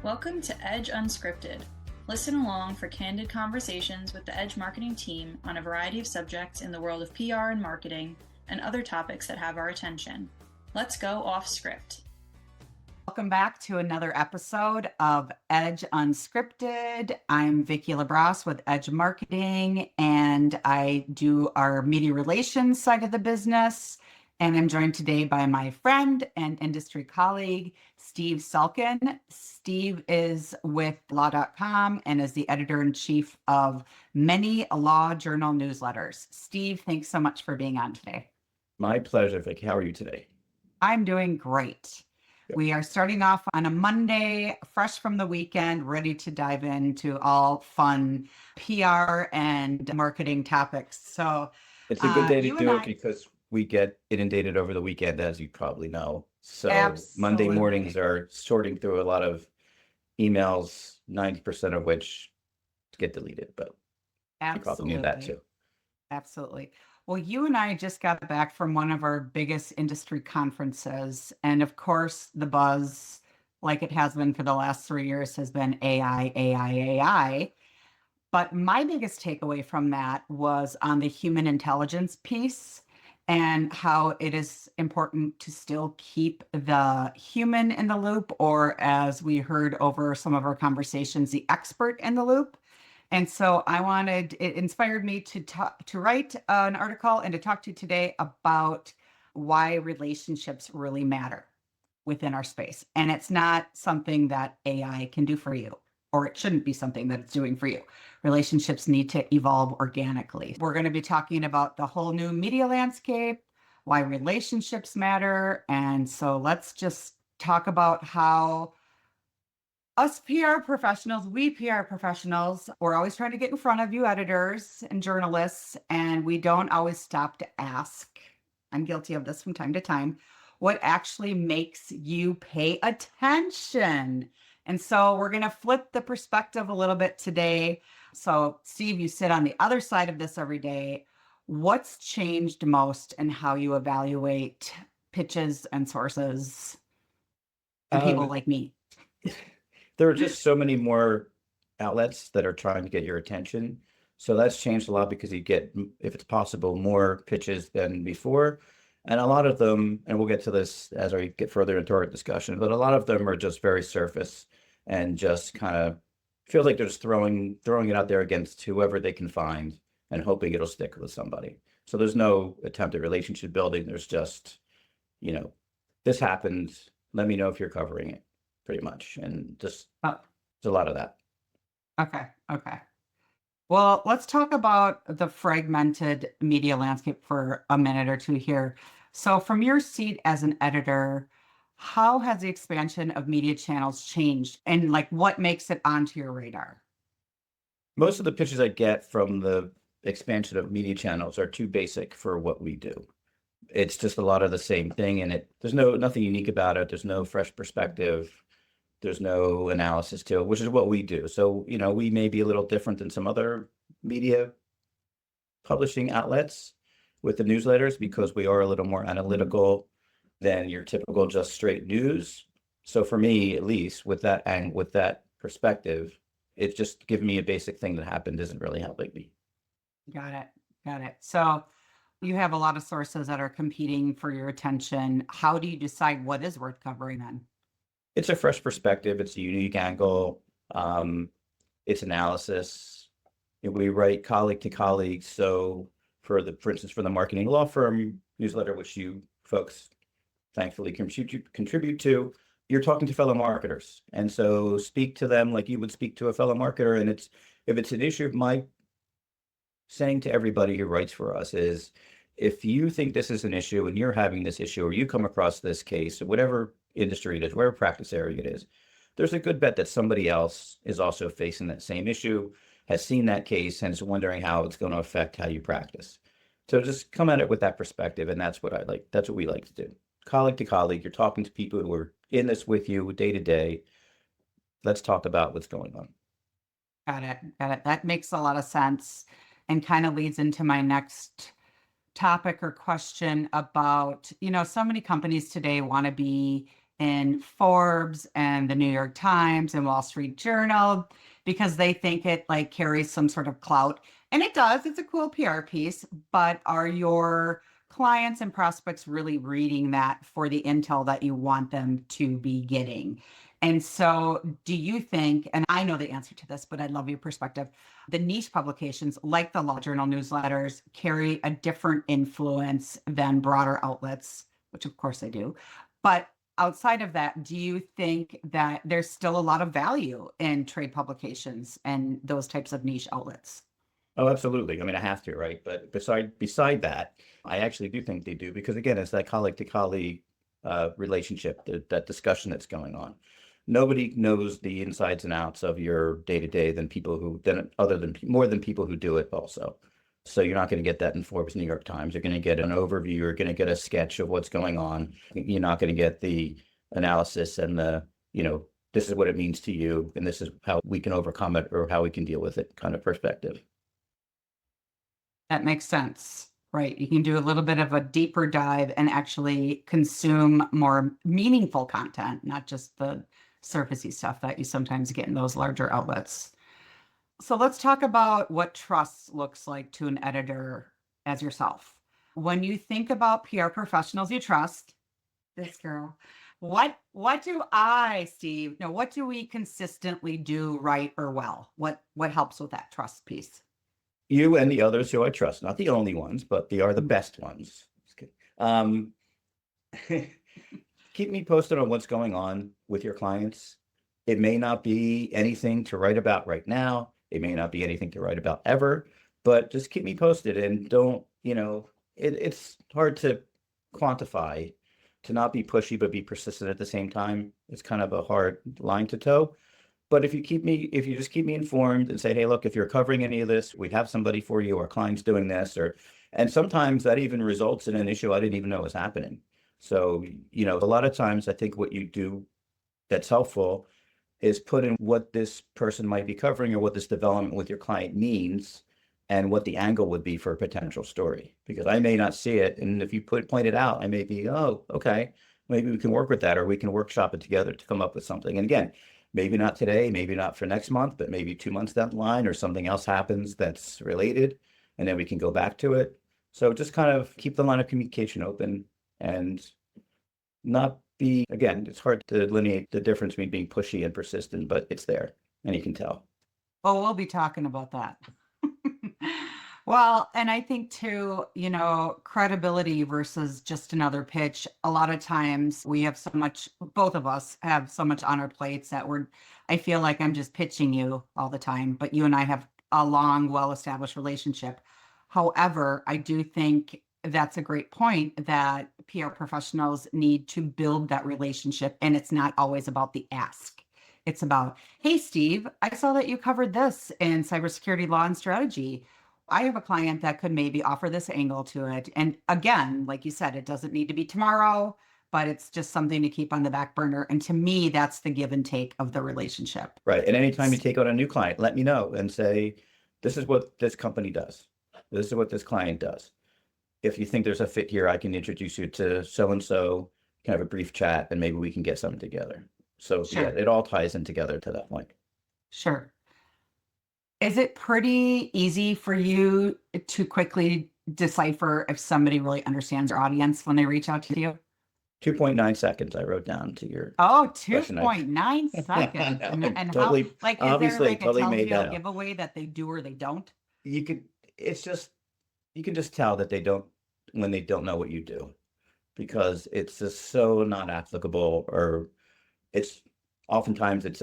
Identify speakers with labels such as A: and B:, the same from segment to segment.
A: Welcome to Edge Unscripted. Listen along for candid conversations with the Edge marketing team on a variety of subjects in the world of PR and marketing and other topics that have our attention. Let's go off script.
B: Welcome back to another episode of Edge Unscripted. I'm Vicki LaBrosse with Edge Marketing, and I do our media relations side of the business. And I'm joined today by my friend and industry colleague, Steve Salkin. Steve is with law.com and is the editor-in-chief of many law journal newsletters. Steve, thanks so much for being on today.
C: My pleasure, Vicki. How are you today?
B: I'm doing great. We are starting off on a Monday, fresh from the weekend, ready to dive into all fun PR and marketing topics. So
C: it's a good day to do it because we get inundated over the weekend, as you probably know. So
B: Absolutely.
C: Monday mornings are sorting through a lot of emails, 90% of which get deleted, but you probably knew that too.
B: Absolutely. Well, you and I just got back from one of our biggest industry conferences. And of course, the buzz, like it has been for the last 3 years, has been AI, AI, AI. But my biggest takeaway from that was on the human intelligence piece and how it is important to still keep the human in the loop, or as we heard over some of our conversations, the expert in the loop. And so it inspired me to write an article and to talk to you today about why relationships really matter within our space. And it's not something that AI can do for you, or it shouldn't be something that it's doing for you. Relationships need to evolve organically. We're going to be talking about the whole new media landscape, why relationships matter. And so let's just talk about how us PR professionals, we're always trying to get in front of you editors and journalists, and we don't always stop to ask, I'm guilty of this from time to time, what actually makes you pay attention. And so we're going to flip the perspective a little bit today. So Steve, you sit on the other side of this every day. What's changed most in how you evaluate pitches and sources for people like me?
C: There are just so many more outlets that are trying to get your attention. So that's changed a lot because you get, if it's possible, more pitches than before. And a lot of them, and we'll get to this as we get further into our discussion, but a lot of them are just very surface and just kind of feels like they're just throwing it out there against whoever they can find and hoping it'll stick with somebody. So there's no attempt at relationship building. There's just, this happened. Let me know if you're covering it. Pretty much. And just there's a lot of that.
B: Okay. Well, let's talk about the fragmented media landscape for a minute or two here. So from your seat as an editor, how has the expansion of media channels changed, and what makes it onto your radar?
C: Most of the pitches I get from the expansion of media channels are too basic for what we do. It's just a lot of the same thing, and there's nothing unique about it. There's no fresh perspective. There's no analysis to it, which is what we do. So, we may be a little different than some other media publishing outlets with the newsletters because we are a little more analytical than your typical just straight news. So for me, at least with that perspective, it's just giving me a basic thing that happened isn't really helping me.
B: Got it. So you have a lot of sources that are competing for your attention. How do you decide what is worth covering then?
C: It's a fresh perspective. It's a unique angle. It's analysis. We write colleague to colleague. So for instance, for the marketing law firm newsletter, which you folks thankfully contribute to, you're talking to fellow marketers. And so speak to them like you would speak to a fellow marketer. And if it's an issue, my saying to everybody who writes for us is, if you think this is an issue and you're having this issue, or you come across this case, or whatever industry it is, whatever practice area it is, there's a good bet that somebody else is also facing that same issue, has seen that case, and is wondering how it's going to affect how you practice. So just come at it with that perspective, and that's what I like. That's what we like to do. Colleague to colleague, you're talking to people who are in this with you day to day. Let's talk about what's going on.
B: Got it. That makes a lot of sense and kind of leads into my next topic or question about, so many companies today want to be in Forbes and the New York Times and Wall Street Journal because they think it like carries some sort of clout. And it does, it's a cool PR piece, but are your clients and prospects really reading that for the intel that you want them to be getting? And so do you think, and I know the answer to this, but I'd love your perspective, the niche publications like the law journal newsletters carry a different influence than broader outlets, which of course they do. But outside of that, do you think that there's still a lot of value in trade publications and those types of niche outlets?
C: Oh, absolutely. I mean, I have to, right? But beside that, I actually do think they do, because again, it's that colleague to colleague relationship, that discussion that's going on. Nobody knows the insides and outs of your day to day more than people who do it also. So you're not going to get that in Forbes, New York Times. You're going to get an overview. You're going to get a sketch of what's going on. You're not going to get the analysis and this is what it means to you, and this is how we can overcome it or how we can deal with it kind of perspective.
B: That makes sense, right? You can do a little bit of a deeper dive and actually consume more meaningful content, not just the surfacey stuff that you sometimes get in those larger outlets. So let's talk about what trust looks like to an editor as yourself. When you think about PR professionals you trust, this girl, what do Steve, what do we consistently do right or well? What helps with that trust piece?
C: You and the others who I trust, not the only ones, but they are the best ones. Keep me posted on what's going on with your clients. It may not be anything to write about right now. It may not be anything to write about ever, but just keep me posted, and don't, it's hard to quantify, to not be pushy, but be persistent at the same time. It's kind of a hard line to toe. But if you just keep me informed and say, hey, look, if you're covering any of this, we have somebody for you, our client's doing this, and sometimes that even results in an issue I didn't even know was happening. So, a lot of times I think what you do that's helpful is put in what this person might be covering or what this development with your client means and what the angle would be for a potential story, because I may not see it. And if you point it out, I may be, oh, okay, maybe we can work with that, or we can workshop it together to come up with something. And again, maybe not today, maybe not for next month, but maybe 2 months down the line, or something else happens that's related, and then we can go back to it. So just kind of keep the line of communication open and not be, again, it's hard to delineate the difference between being pushy and persistent, but it's there and you can tell.
B: Oh, we'll be talking about that. Well, and I think too, credibility versus just another pitch. A lot of times we have both of us have so much on our plates that I feel like I'm just pitching you all the time, but you and I have a long, well-established relationship. However, I do think that's a great point, that PR professionals need to build that relationship, and it's not always about the ask. It's about, hey, Steve, I saw that you covered this in cybersecurity law and strategy. I have a client that could maybe offer this angle to it. And again, like you said, it doesn't need to be tomorrow, but it's just something to keep on the back burner. And to me, that's the give and take of the relationship.
C: Right. And anytime you take on a new client, let me know and say, this is what this company does. This is what this client does. If you think there's a fit here, I can introduce you to so-and-so, can have a brief chat, and maybe we can get something together. So
B: Sure.
C: Yeah, it all ties in together to that point.
B: Sure. Is it pretty easy for you to quickly decipher if somebody really understands their audience when they reach out to you?
C: 2.9 seconds I wrote down to your
B: Oh,
C: question.
B: 2.9 seconds.
C: I
B: And
C: totally,
B: how, like, is
C: obviously,
B: there like a
C: totally made that
B: telltale
C: up.
B: giveaway that they do or they don't?
C: You can just tell that when they don't know what you do, because it's just so not applicable, or oftentimes it's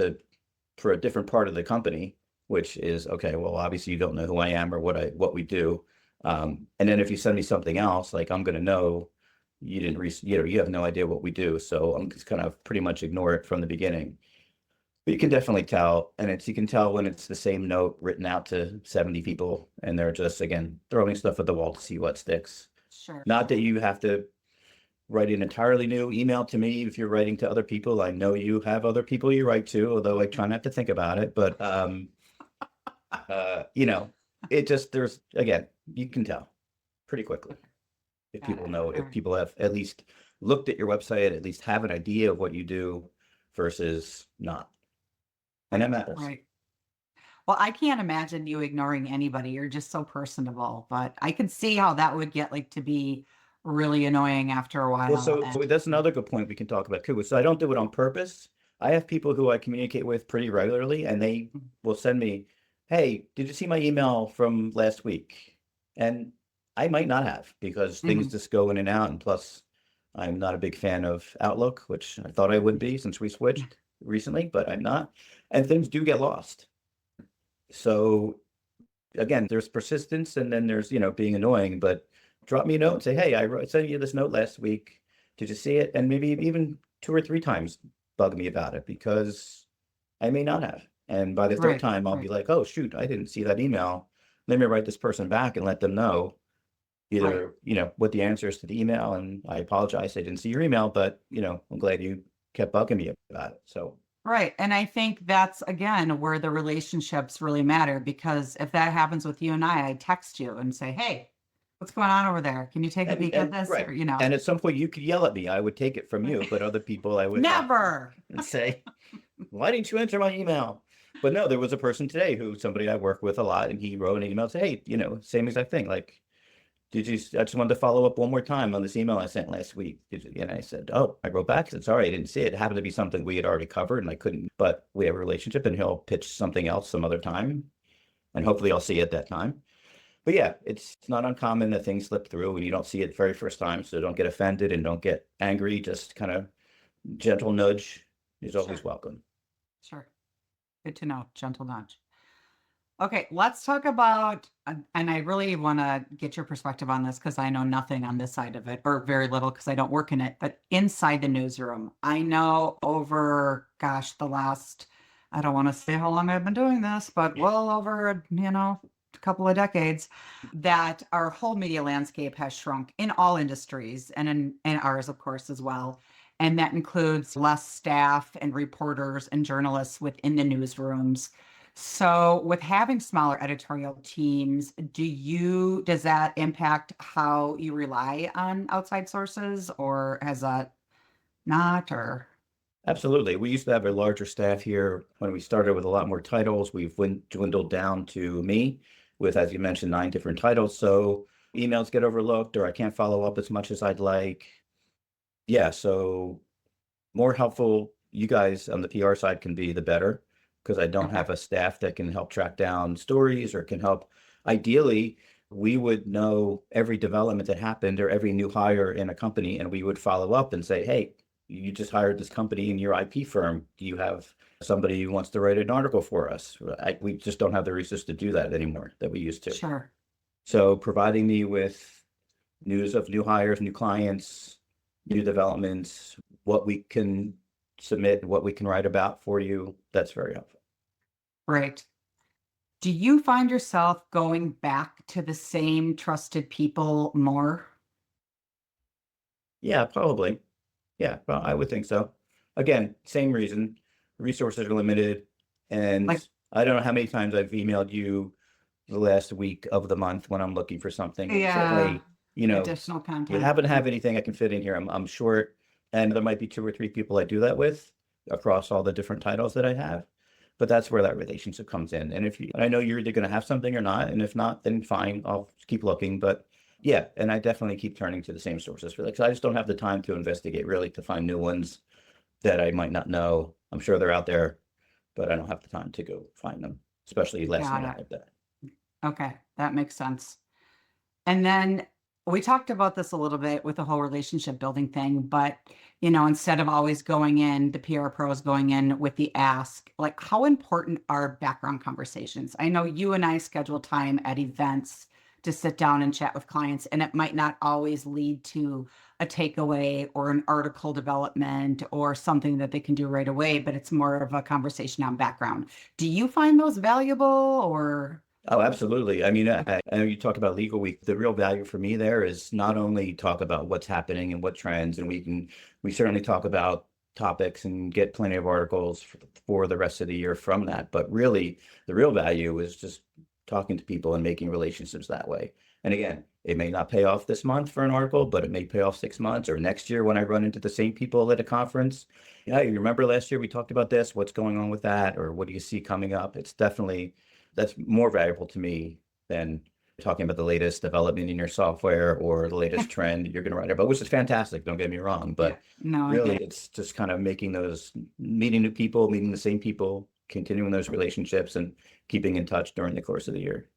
C: for a different part of the company, which is, okay, well, obviously you don't know who I am or what we do. And then if you send me something else, like, I'm going to know you didn't you have no idea what we do. So I'm just kind of pretty much ignore it from the beginning. But you can definitely tell, and you can tell when it's the same note written out to 70 people and they're just, again, throwing stuff at the wall to see what sticks.
B: Sure.
C: Not that you have to write an entirely new email to me if you're writing to other people. I know you have other people you write to, although I try not to think about it. But, it just, again, you can tell pretty quickly if people know, if people have at least looked at your website, at least have an idea of what you do versus not. And that matters.
B: Right. Well, I can't imagine you ignoring anybody. You're just so personable, but I can see how that would get like to be really annoying after a while.
C: Well, so that's another good point we can talk about too. So I don't do it on purpose. I have people who I communicate with pretty regularly, and they will send me, "Hey, did you see my email from last week?" And I might not have, because things just go in and out. And plus, I'm not a big fan of Outlook, which I thought I would be since we switched recently, but I'm not. And things do get lost. So again, there's persistence, and then there's, being annoying, but drop me a note and say, "Hey, I sent you this note last week. Did you see it?" And maybe even 2 or 3 times bug me about it, because I may not have. And by the third
B: Right,
C: time, I'll
B: right.
C: be like, "Oh, shoot, I didn't see that email. Let me write this person back and let them know either, what the answer is to the email. And I apologize, I didn't see your email, but, I'm glad you kept bugging me about it." So
B: Right. And I think that's again where the relationships really matter, because if that happens with you and I text you and say, "Hey, what's going on over there? Can you take a peek at this?"
C: right.
B: Or,
C: And at some point you could yell at me. I would take it from you, but other people I would
B: never.
C: and say, "Why didn't you answer my email?" But no, there was a person today somebody I work with a lot, and he wrote an email, say, "Hey, same exact thing. Like, I just wanted to follow up one more time on this email I sent last week. And I said, "Oh," I wrote back, I said, "Sorry, I didn't see it. It happened to be something we had already covered and I couldn't, but we have a relationship, and he'll pitch something else some other time. And hopefully I'll see it that time." But yeah, it's not uncommon that things slip through and you don't see it the very first time. So don't get offended and don't get angry. Just kind of gentle nudge is always
B: Sure.
C: welcome.
B: Sure. Good to know. Gentle nudge. Okay, let's talk about, and I really want to get your perspective on this because I know nothing on this side of it, or very little because I don't work in it, but inside the newsroom. I know over, gosh, the last, I don't want to say how long I've been doing this, but well over, a couple of decades, that our whole media landscape has shrunk in all industries, and in ours, of course, as well. And that includes less staff and reporters and journalists within the newsrooms. So with having smaller editorial teams, does that impact how you rely on outside sources, or has that not, or?
C: Absolutely. We used to have a larger staff here when we started with a lot more titles. We've dwindled down to me with, as you mentioned, 9 different titles. So emails get overlooked, or I can't follow up as much as I'd like. Yeah. So more helpful you guys on the PR side can be, the better, because I don't
B: Okay.
C: have a staff that can help track down stories or can help. Ideally, we would know every development that happened or every new hire in a company, and we would follow up and say, "Hey, you just hired this company in your IP firm. Do you have somebody who wants to write an article for us?" We just don't have the resources to do that anymore that we used to.
B: Sure.
C: So providing me with news of new hires, new clients, new developments, what we can submit, what we can write about for you, that's very helpful.
B: Right. Do you find yourself going back to the same trusted people more?
C: Yeah, probably. Yeah, well, I would think so. Again, same reason, resources are limited, and
B: Like,
C: I don't know how many times I've emailed you the last week of the month when I'm looking for something and say,
B: yeah,
C: "Hey,
B: additional
C: you
B: content.
C: happen to have anything I can fit in here?" I'm short, and there might be 2 or 3 people I do that with across all the different titles that I have. But that's where that relationship comes in. And I know you're either going to have something or not, and if not, then fine, I'll keep looking. But yeah, and I definitely keep turning to the same sources for that, because I just don't have the time to investigate really to find new ones that I might not know. I'm sure they're out there, but I don't have the time to go find them, especially last
B: Got
C: minute
B: it.
C: like that.
B: Okay, that makes sense. And then we talked about this a little bit with the whole relationship building thing, but instead of always going in, the PR pros going in with the ask, like how important are background conversations? I know you and I schedule time at events to sit down and chat with clients, and it might not always lead to a takeaway or an article development or something that they can do right away, but it's more of a conversation on background. Do you find those valuable, or?
C: Oh, absolutely. I mean, I know you talk about Legal Week. The real value for me there is not only talk about what's happening and what trends, and we certainly talk about topics and get plenty of articles for the rest of the year from that. But really, the real value is just talking to people and making relationships that way. And again, it may not pay off this month for an article, but it may pay off 6 months or next year when I run into the same people at a conference. Yeah, you remember last year we talked about this, what's going on with that, or what do you see coming up? It's definitely, that's more valuable to me than talking about the latest development in your software or the latest trend you're going to write about, which is fantastic. Don't get me wrong, but
B: No,
C: really it's just kind of meeting new people, meeting the same people, continuing those relationships and keeping in touch during the course of the year.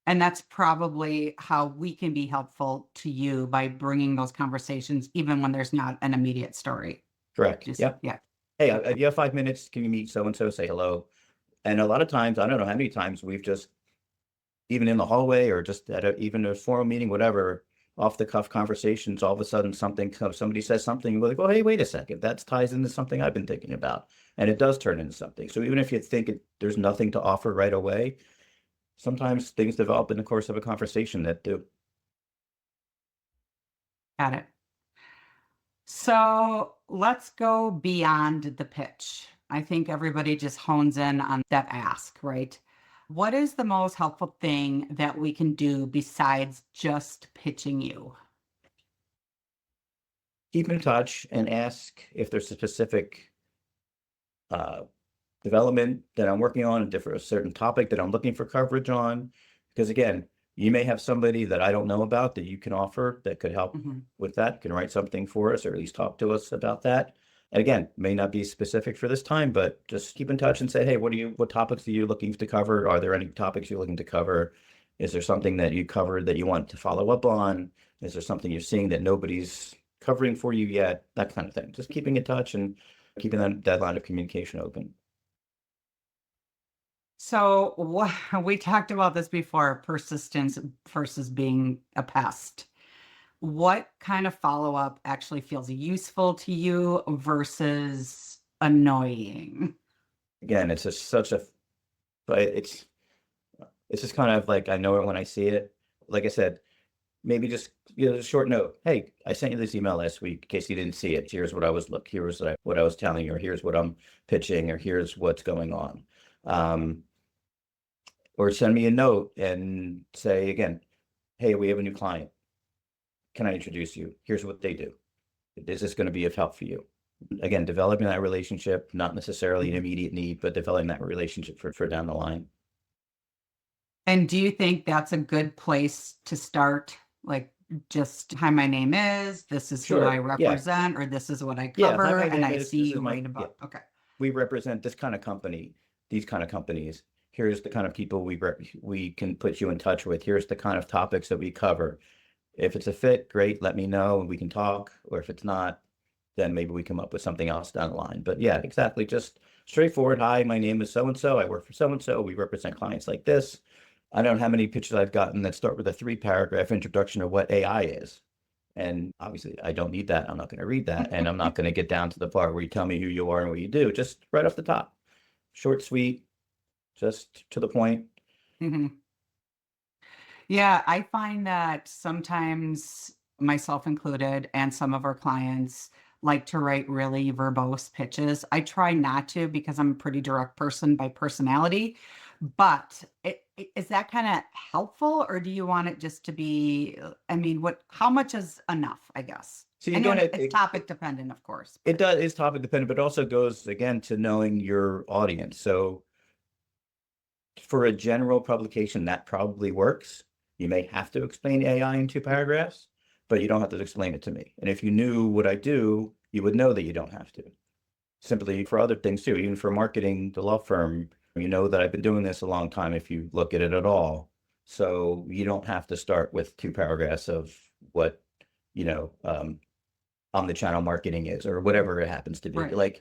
B: And that's probably how we can be helpful to you by bringing those conversations, even when there's not an immediate story.
C: Correct.
B: Just,
C: Yeah.
B: yeah.
C: Hey, you have 5 minutes. Can you meet so-and-so, say hello? And a lot of times, I don't know how many times we've just, even in the hallway or just at even a forum meeting, whatever, off the cuff conversations, all of a sudden somebody says something, we're like, oh, hey, wait a second, that ties into something I've been thinking about. And it does turn into something. So even if you think there's nothing to offer right away, sometimes things develop in the course of a conversation that do.
B: Got it. So let's go beyond the pitch. I think everybody just hones in on that ask, right? What is the most helpful thing that we can do besides just pitching you?
C: Keep in touch and ask if there's a specific development that I'm working on, a certain topic that I'm looking for coverage on. Because again, you may have somebody that I don't know about that you can offer that could help with that, can write something for us, or at least talk to us about that. And again, may not be specific for this time, but just keep in touch and say, hey, what topics are you looking to cover? Are there any topics you're looking to cover? Is there something that you covered that you want to follow up on? Is there something you're seeing that nobody's covering for you yet? That kind of thing. Just keeping in touch and keeping that line of communication open.
B: So we talked about this before, persistence versus being a pest. What kind of follow-up actually feels useful to you versus annoying?
C: Again, it's just but it's just kind of like, I know it when I see it. Like I said, maybe just a short note. Hey, I sent you this email last week in case you didn't see it. Here's what I was what I was telling you, or here's what I'm pitching, or here's what's going on. Or send me a note and say again, hey, we have a new client. Can I introduce you? Here's what they do. Is this going to be of help for you? Again, developing that relationship, not necessarily an immediate need, but developing that relationship for down the line.
B: And do you think that's a good place to start? Like, just, hi, my name is, this is who I represent, or this is what I cover, and I see you write about. Okay.
C: We represent this kind of company, these kind of companies. Here's the kind of people we can put you in touch with. Here's the kind of topics that we cover. If it's a fit, great, let me know and we can talk. Or if it's not, then maybe we come up with something else down the line. But yeah, exactly. Just straightforward. Hi, my name is so-and-so. I work for so-and-so. We represent clients like this. I don't know how many pitches I've gotten that start with a 3-paragraph introduction of what AI is. And obviously I don't need that. I'm not going to read that. And I'm not going to get down to the part where you tell me who you are and what you do. Just right off the top. Short, sweet, just to the point.
B: Yeah, I find that sometimes, myself included, and some of our clients like to write really verbose pitches. I try not to because I'm a pretty direct person by personality, but is that kind of helpful, or do you want it just to be, I mean, how much is enough, I guess?
C: So
B: I know it's topic dependent, of course.
C: It does, it's topic dependent, but also goes again to knowing your audience. So for a general publication, that probably works. You may have to explain AI in 2 paragraphs, but you don't have to explain it to me. And if you knew what I do, you would know that you don't have to. Simply for other things too, even for marketing, the law firm, you know that I've been doing this a long time if you look at it at all. So you don't have to start with 2 paragraphs of what, omnichannel marketing is or whatever it happens to be.
B: Right.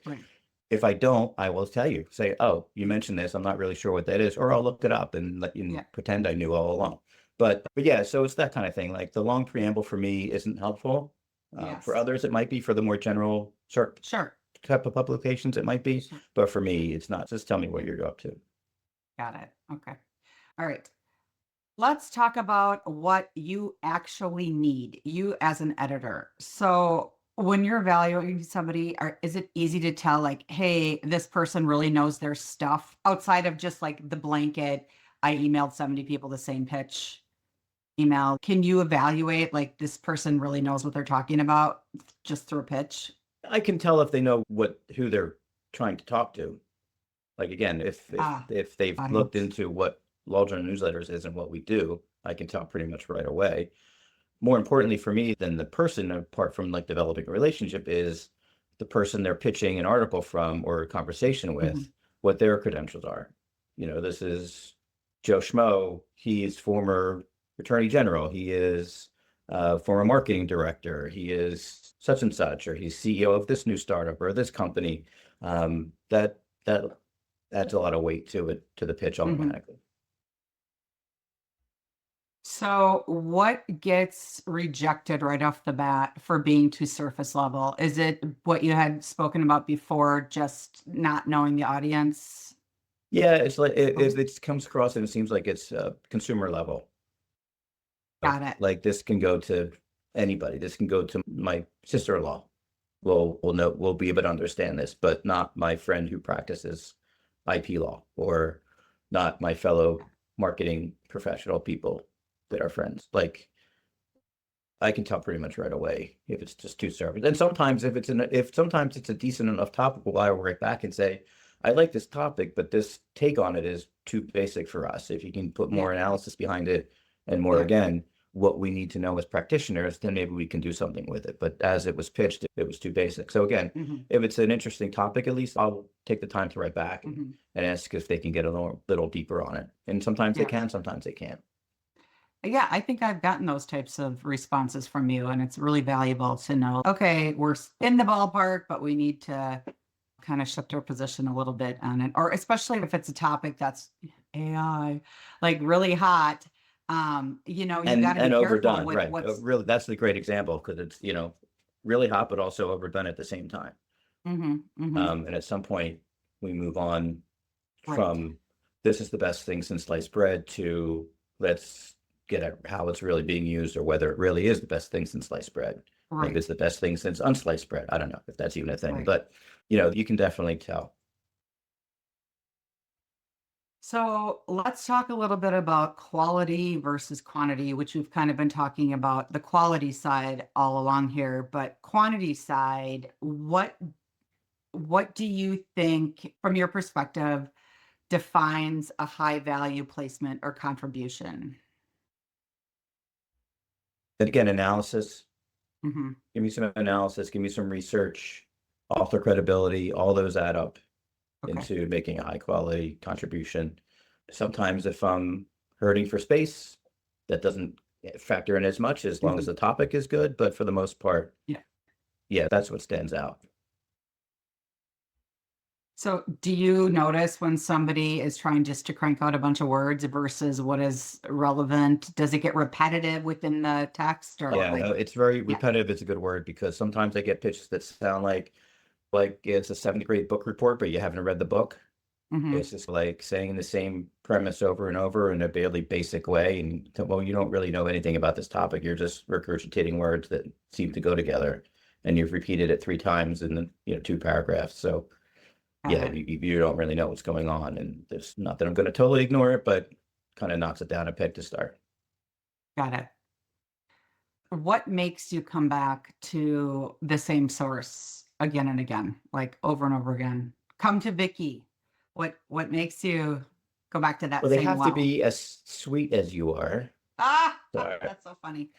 C: If I don't, I will tell you, say, oh, you mentioned this, I'm not really sure what that is, or I'll look it up and let you pretend I knew all along. But yeah, so it's that kind of thing. Like the long preamble for me isn't helpful. For others, it might be. For the more general sure type of publications, it might be. But for me, it's not. Just tell me what you're up to.
B: Got it. Okay. All right. Let's talk about what you actually need, you as an editor. So when you're evaluating somebody, is it easy to tell, like, hey, this person really knows their stuff outside of just like the blanket, I emailed 70 people the same pitch? email, can you evaluate like this person really knows what they're talking about just through a pitch?
C: I can tell if they know who they're trying to talk to. Like again, if they've looked
B: Audience.
C: into what Law Journal newsletters is and what we do, I can tell pretty much right away. More importantly for me than the person, apart from like developing a relationship, is the person they're pitching an article from or a conversation with, what their credentials are. This is Joe Schmo. He's former attorney general. He is former marketing director. He is such and such, or he's CEO of this new startup or this company. That adds a lot of weight to it, to the pitch automatically.
B: So what gets rejected right off the bat for being too surface level? Is it what you had spoken about before, just not knowing the audience?
C: Yeah, it's like it comes across and it seems like it's consumer level.
B: Got it.
C: Like this can go to anybody. This can go to my sister-in-law. We'll be able to understand this, but not my friend who practices IP law, or not my fellow marketing professional people that are friends. Like I can tell pretty much right away if it's just too surface. And sometimes sometimes it's a decent enough topic, I'll write back and say, I like this topic, but this take on it is too basic for us. If you can put more analysis behind it and more, again, what we need to know as practitioners, then maybe we can do something with it. But as it was pitched, it was too basic. So again, if it's an interesting topic, at least I'll take the time to write back and ask if they can get a little deeper on it. And sometimes they can, sometimes they can't.
B: Yeah, I think I've gotten those types of responses from you, and it's really valuable to know, okay, we're in the ballpark, but we need to kind of shift our position a little bit on it, or especially if it's a topic that's AI, like really hot. You got to be careful
C: overdone,
B: with
C: right?
B: what's
C: Really, that's the great example, because it's really hot, but also overdone at the same time. And at some point, we move on from this is the best thing since sliced bread to let's get at how it's really being used, or whether it really is the best thing since sliced bread. Maybe it's the best thing since unsliced bread. I don't know if that's even a thing, but you can definitely tell.
B: So let's talk a little bit about quality versus quantity, which we've kind of been talking about the quality side all along here, but quantity side, what do you think, from your perspective, defines a high value placement or contribution?
C: And again, analysis.
B: Mm-hmm.
C: Give me some analysis, give me some research, author credibility, all those add up into making a high quality contribution. Sometimes if I'm hurting for space, that doesn't factor in as much, as long as the topic is good. But for the most part, that's what stands out.
B: So do you notice when somebody is trying just to crank out a bunch of words versus what is relevant? Does it get repetitive within the text? Or
C: no, it's very repetitive. It's a good word, because sometimes I get pitches that sound like it's a 7th grade book report, but you haven't read the book. It's just like saying the same premise over and over in a barely basic way. And you don't really know anything about this topic. You're just regurgitating words that seem to go together, and you've repeated it 3 times in 2 paragraphs. So you don't really know what's going on. And there's not that I'm going to totally ignore it, but kind of knocks it down a peg to start.
B: Got it. What makes you come back to the same source again and again, like over and over again? Come to Vicki. What makes you go back to that?
C: Well, they have to be as sweet as you are. Sorry.
B: That's so funny.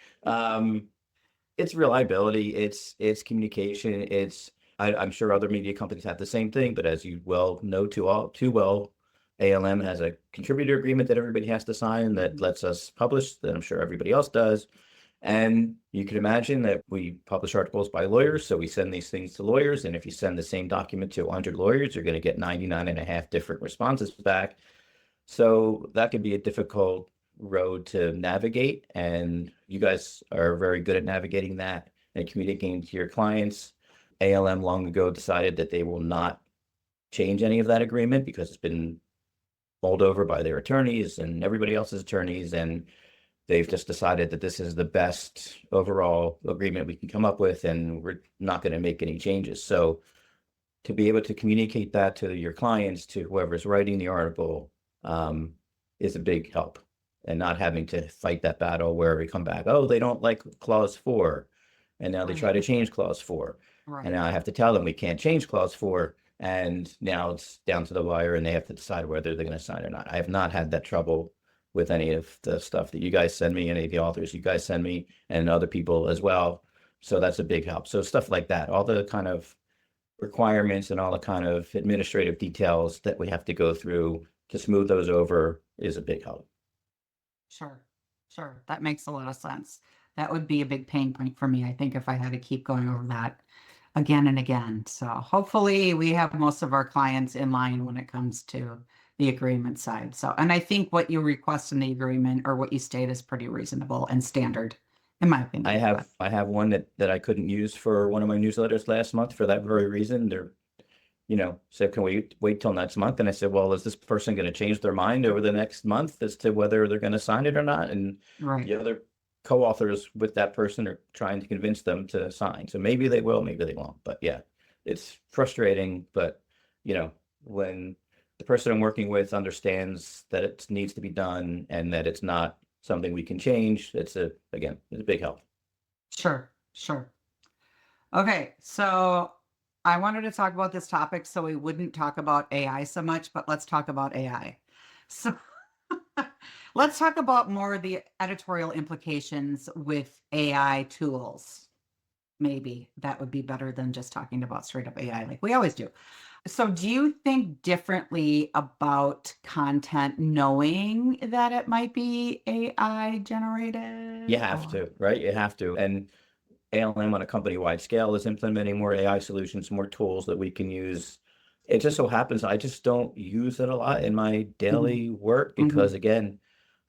C: It's reliability. It's communication. I'm sure other media companies have the same thing, but as you well know too well, ALM has a contributor agreement that everybody has to sign that lets us publish, that I'm sure everybody else does. And you can imagine that we publish articles by lawyers, so we send these things to lawyers. And if you send the same document to 100 lawyers, you're going to get 99 and a half different responses back. So that can be a difficult road to navigate. And you guys are very good at navigating that and communicating to your clients. ALM long ago decided that they will not change any of that agreement, because it's been mulled over by their attorneys and everybody else's attorneys. And they've just decided that this is the best overall agreement we can come up with, and we're not going to make any changes. So to be able to communicate that to your clients, to whoever's writing the article, is a big help. and not having to fight that battle where we come back, oh, they don't like clause 4. And now they try to change clause 4.
B: Right.
C: And now I have to tell them we can't change clause 4. And now it's down to the wire and they have to decide whether they're going to sign or not. I have not had that trouble with any of the stuff that you guys send me, any of the authors you guys send me, and other people as well. So that's a big help. So stuff like that, all the kind of requirements and all the kind of administrative details that we have to go through to smooth those over is a big help.
B: Sure. That makes a lot of sense. That would be a big pain point for me, I think, if I had to keep going over that again and again. So hopefully we have most of our clients in line when it comes to the agreement side. So, and I think what you request in the agreement or what you state is pretty reasonable and standard, in my opinion.
C: I have one that I couldn't use for one of my newsletters last month for that very reason. They're, said, can we wait till next month? And I said, well, is this person going to change their mind over the next month as to whether they're going to sign it or not? And the other co-authors with that person are trying to convince them to sign. So maybe they will, maybe they won't. But yeah, it's frustrating. But, when the person I'm working with understands that it needs to be done and that it's not something we can change, it's a big help.
B: Sure. Okay, so I wanted to talk about this topic so we wouldn't talk about AI so much, but let's talk about AI. So let's talk about more of the editorial implications with AI tools. Maybe that would be better than just talking about straight up AI like we always do. So do you think differently about content knowing that it might be AI generated?
C: You have to, right? You have to. And ALM on a company-wide scale is implementing more AI solutions, more tools that we can use. It just so happens I just don't use it a lot in my daily work because, again,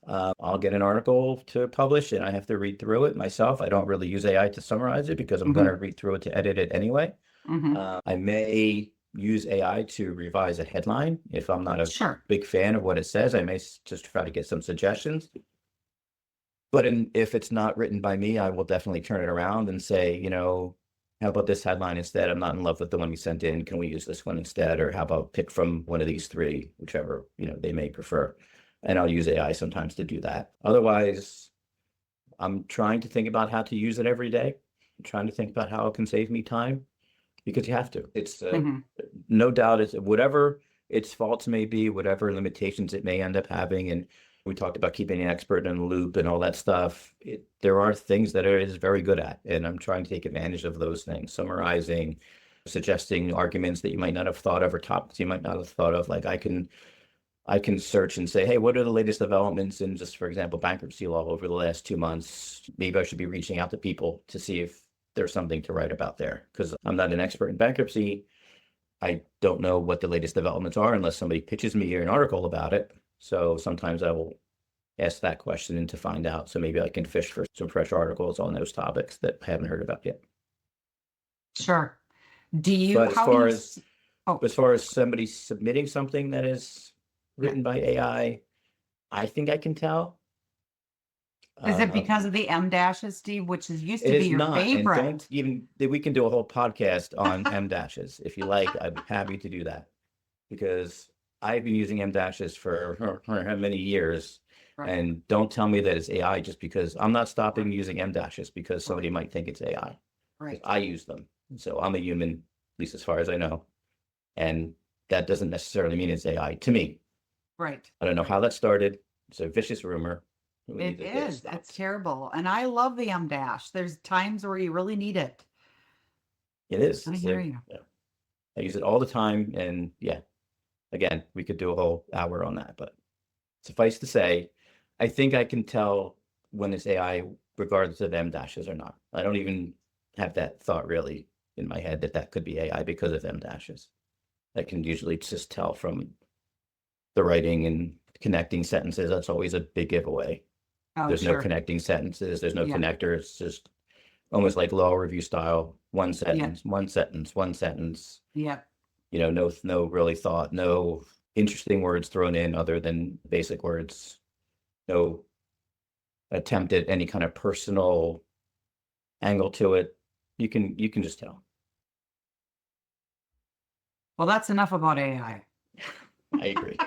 C: I'll get an article to publish and I have to read through it myself. I don't really use AI to summarize it because I'm going to read through it to edit it anyway. I may use AI to revise a headline. If I'm not a big fan of what it says, I may just try to get some suggestions. But if it's not written by me, I will definitely turn it around and say, how about this headline instead? I'm not in love with the one you sent in. Can we use this one instead? Or how about pick from one of these 3, whichever, they may prefer. And I'll use AI sometimes to do that. Otherwise, I'm trying to think about how to use it every day. I'm trying to think about how it can save me time because you have to. It's no doubt it's whatever its faults may be, whatever limitations it may end up having. And we talked about keeping an expert in the loop and all that stuff. There are things that it is very good at, and I'm trying to take advantage of those things, summarizing, suggesting arguments that you might not have thought of or topics you might not have thought of. Like I can search and say, hey, what are the latest developments in just, for example, bankruptcy law over the last 2 months? Maybe I should be reaching out to people to see if there's something to write about there because I'm not an expert in bankruptcy. I don't know what the latest developments are unless somebody pitches me an article about it. So sometimes I will ask that question and to find out. So maybe I can fish for some fresh articles on those topics that I haven't heard about yet.
B: Sure.
C: But as far as somebody submitting something that is written by AI, I think I can tell.
B: Is it because of the M dashes, Steve, which used to be your favorite?
C: We can do a whole podcast on M dashes if you like. I'd be happy to do that because I've been using M dashes for how many years. And don't tell me that it's AI just because I'm not stopping using M dashes because somebody might think it's AI. Right. I use them. So I'm a human, at least as far as I know. And that doesn't necessarily mean it's AI to me.
B: Right.
C: I don't know how that started. It's a vicious rumor.
B: It is. It's terrible. And I love the M dash. There's times where you really need it.
C: It is.
B: I hear you.
C: I use it all the time. And again, we could do a whole hour on that. But suffice to say, I think I can tell when it's AI regardless of M dashes or not. I don't even have that thought really in my head that could be AI because of M dashes. I can usually just tell from the writing and connecting sentences. That's always a big giveaway. There's no connecting sentences. There's no connector. It's just almost like law review style. One sentence, one sentence, one sentence.
B: Yeah.
C: No really thought, no interesting words thrown in other than basic words. No attempt at any kind of personal angle to it. You can just tell.
B: Well, that's enough about AI.
C: I agree.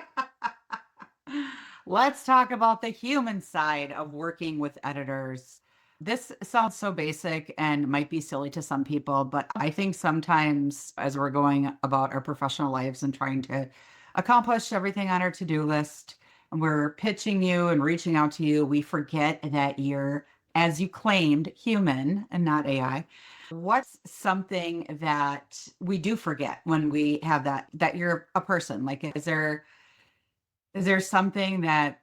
B: Let's talk about the human side of working with editors. This sounds so basic and might be silly to some people, but I think sometimes as we're going about our professional lives and trying to accomplish everything on our to-do list, and we're pitching you and reaching out to you, we forget that you're, as you claimed, human and not AI. What's something that we do forget when we have that you're a person? Like, is there something that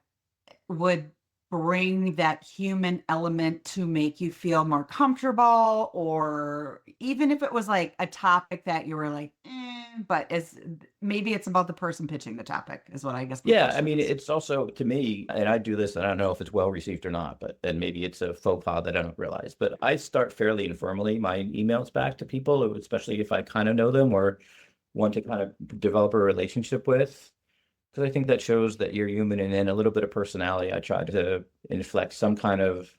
B: would bring that human element to make you feel more comfortable? Or even if it was like a topic that you were like, but maybe it's about the person pitching the topic is what I guess.
C: Yeah, I mean, it's also to me, and I do this, and I don't know if it's well received or not, but then maybe it's a faux pas that I don't realize. But I start fairly informally my emails back to people, especially if I kind of know them or want to kind of develop a relationship with. Because I think that shows that you're human and then a little bit of personality. I try to inflect some kind of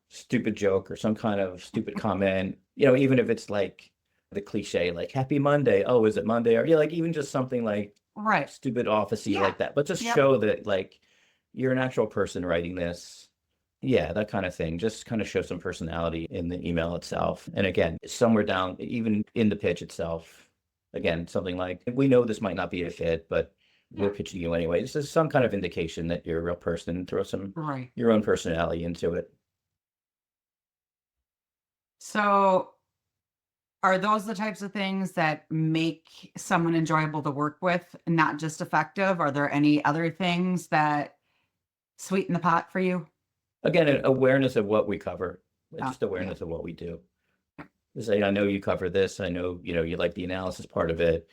C: stupid joke or some kind of stupid comment, even if it's like the cliche, like happy Monday. Oh, is it Monday? Or like even just something like
B: right,
C: stupid officey like that. But just
B: Yep.
C: show that like you're an actual person writing this. Yeah, that kind of thing. Just kind of show some personality in the email itself. And again, somewhere down, even in the pitch itself, again, something like, we know this might not be a fit, but we're pitching you anyway. This is some kind of indication that you're a real person. Throw some
B: right.
C: your own personality into it.
B: So are those the types of things that make someone enjoyable to work with, not just effective? Are there any other things that sweeten the pot for you?
C: Again, an awareness of what we cover,
B: Oh,
C: just awareness of what we do. Say, I know you cover this. I know, you like the analysis part of it.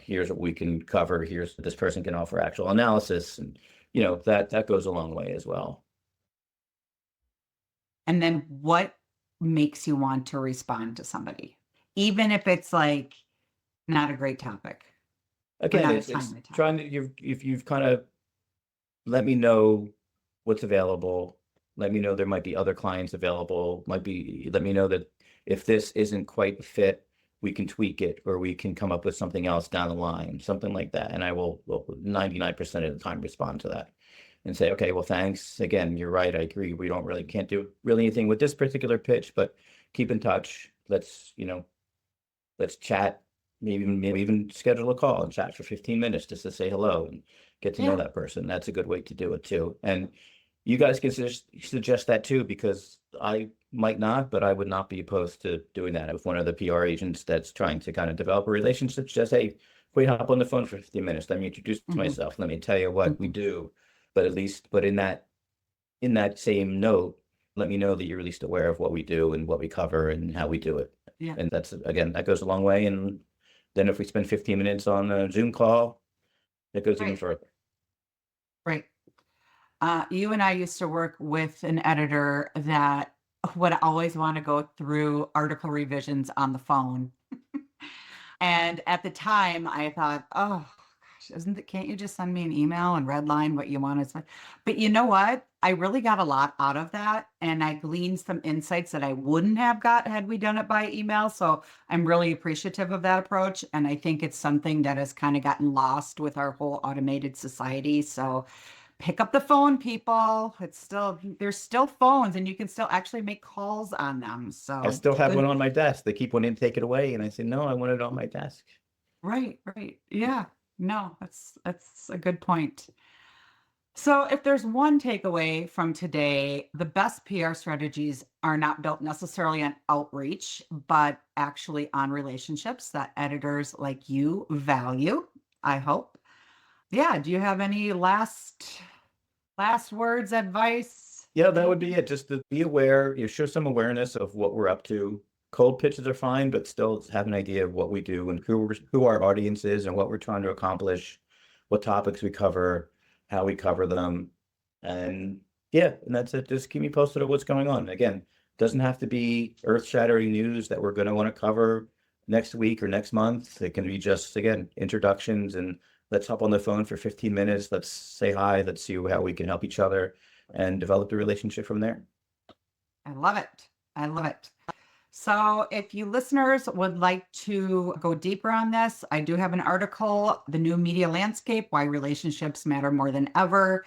C: Here's what we can cover. Here's what this person can offer actual analysis. And, that goes a long way as well.
B: And then what makes you want to respond to somebody, even if it's like not a great topic?
C: Again,
B: not
C: it's
B: a timely topic.
C: trying to, if you've kind of let me know what's available, let me know there might be other clients available, let me know that if this isn't quite a fit, we can tweak it or we can come up with something else down the line, something like that. And I will 99% of the time respond to that and say, okay, well, thanks. Again, you're right. I agree. We can't do really anything with this particular pitch, but keep in touch. Let's chat, maybe even schedule a call and chat for 15 minutes just to say hello and get to know that person. That's a good way to do it too. And you guys can suggest that too, because I might not, but I would not be opposed to doing that with one of the PR agents that's trying to kind of develop a relationship. Just, hey, we hop on the phone for 15 minutes. Let me introduce myself. Let me tell you what we do. But in that same note, let me know that you're at least aware of what we do and what we cover and how we do it.
B: Yeah.
C: And that's, again, that goes a long way. And then if we spend 15 minutes on a Zoom call, it goes even further.
B: Right. You and I used to work with an editor that would always want to go through article revisions on the phone. And at the time I thought, oh gosh, can't you just send me an email and redline what you want to say? But you know what? I really got a lot out of that. And I gleaned some insights that I wouldn't have got had we done it by email. So I'm really appreciative of that approach. And I think it's something that has kind of gotten lost with our whole automated society. So pick up the phone, people. There's still phones and you can still actually make calls on them. So
C: I still have one on my desk. They keep wanting to take it away. And I say, no, I want it on my desk.
B: Right. Yeah. No, that's a good point. So if there's one takeaway from today, the best PR strategies are not built necessarily on outreach, but actually on relationships that editors like you value, I hope. Yeah. Do you have any last words, advice?
C: Yeah, that would be it. Just to be aware, show some awareness of what we're up to. Cold pitches are fine, but still have an idea of what we do and who our audience is and what we're trying to accomplish, what topics we cover, how we cover them. And yeah, and that's it. Just keep me posted on what's going on. Again, doesn't have to be earth-shattering news that we're going to want to cover next week or next month. It can be just, again, introductions and let's hop on the phone for 15 minutes. Let's say hi. Let's see how we can help each other and develop the relationship from there.
B: I love it. So if you listeners would like to go deeper on this, I do have an article, The New Media Landscape, Why Relationships Matter More Than Ever.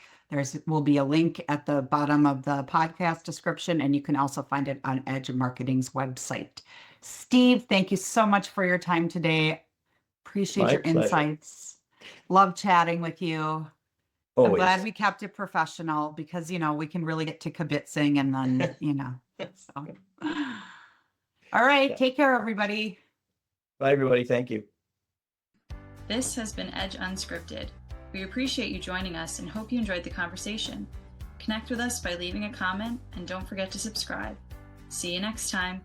B: will be a link at the bottom of the podcast description, and you can also find it on Edge Marketing's website. Steve, thank you so much for your time today. Appreciate
C: My
B: your
C: pleasure.
B: insights. Love chatting with you. I'm
C: Always.
B: glad we kept it professional because, we can really get to kibitzing and then, so. All right.
C: Yeah.
B: Take care, everybody.
C: Bye, everybody. Thank you.
A: This has been Edge Unscripted. We appreciate you joining us and hope you enjoyed the conversation. Connect with us by leaving a comment and don't forget to subscribe. See you next time.